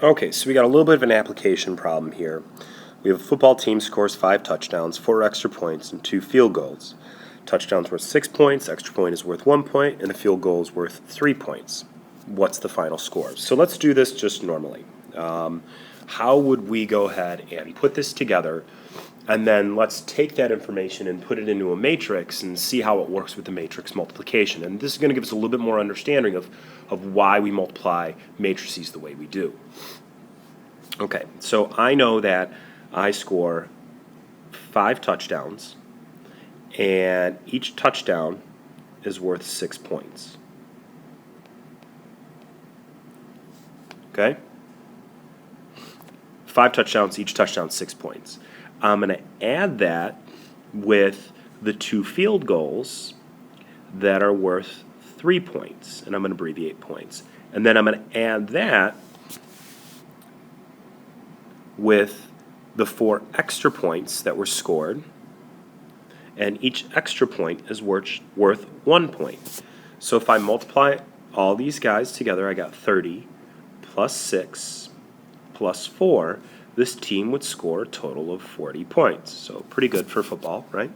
Okay, so we got a little bit of an application problem here. We have a football team scores 5 touchdowns, 4 extra points, and 2 field goals. Touchdown's worth 6 points, extra point is worth 1 point, and the field goal is worth 3 points. What's the final score? So let's do this just normally. How would we go ahead and put this together, and then let's take that information and put it into a matrix and see how it works with the matrix multiplication. And this is going to give us a little bit more understanding of why we multiply matrices the way we do. Okay, so I know that I score 5 touchdowns, and each touchdown is worth 6 points. Okay? 5 touchdowns, each touchdown 6 points. I'm going to add that with the 2 field goals that are worth 3 points, and I'm going to abbreviate points. And then I'm going to add that with the 4 extra points that were scored, and each extra point is worth 1 point. So if I multiply all these guys together, I got 30 plus 6 plus 4. This team would score a total of 40 points. So pretty good for football, right?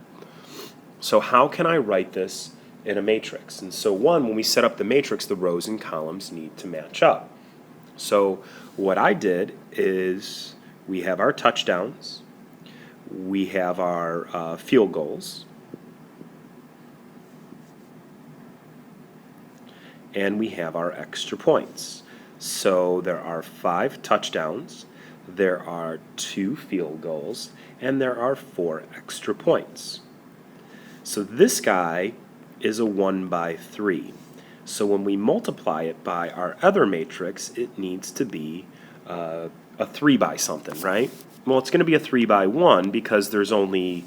So how can I write this in a matrix? And so when we set up the matrix, the rows and columns need to match up. So what I did is we have our touchdowns, we have our field goals, and we have our extra points. So there are 5 touchdowns, there are 2 field goals, and there are 4 extra points. So this guy is a 1 by 3. So when we multiply it by our other matrix, it needs to be a 3 by something, right? Well, it's going to be a 3 by 1 because there's only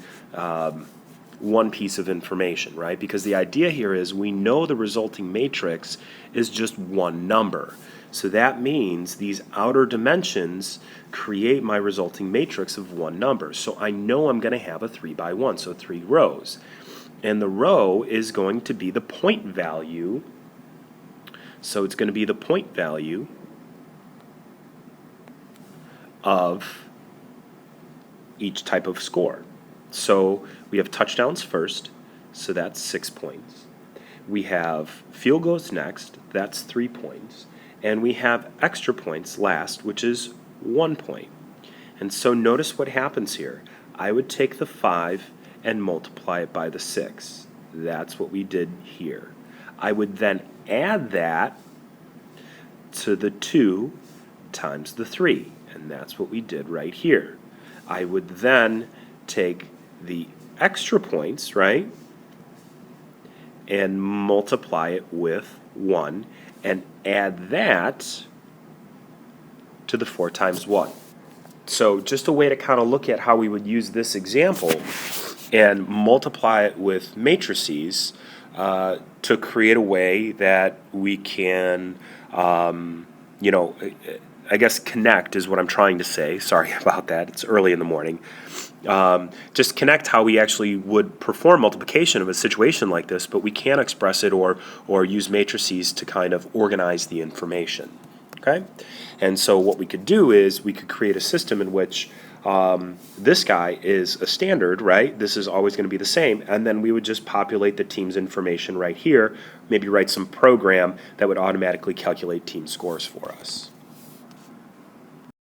one piece of information, right? Because the idea here is we know the resulting matrix is just one number. So that means these outer dimensions create my resulting matrix of one number. So I know I'm going to have a 3 by 1, so 3 rows. And the row is going to be the point value. So it's going to be the point value of each type of score. So we have touchdowns first, so that's 6 points. We have field goals next, that's 3 points. And we have extra points last, which is 1 point. And so notice what happens here. I would take the 5 and multiply it by the 6. That's what we did here. I would then add that to the 2 times the 3. And that's what we did right here. I would then take the extra points, right, and multiply it with 1 and add that to the 4 times 1. So just a way to kind of look at how we would use this example and multiply it with matrices to create a way that we can, I guess connect is what I'm trying to say. Sorry about that. It's early in the morning. Just connect how we actually would perform multiplication of a situation like this, but we can't express it or use matrices to kind of organize the information. Okay? And so what we could do is we could create a system in which this guy is a standard, right? This is always going to be the same, and then we would just populate the team's information right here, maybe write some program that would automatically calculate team scores for us.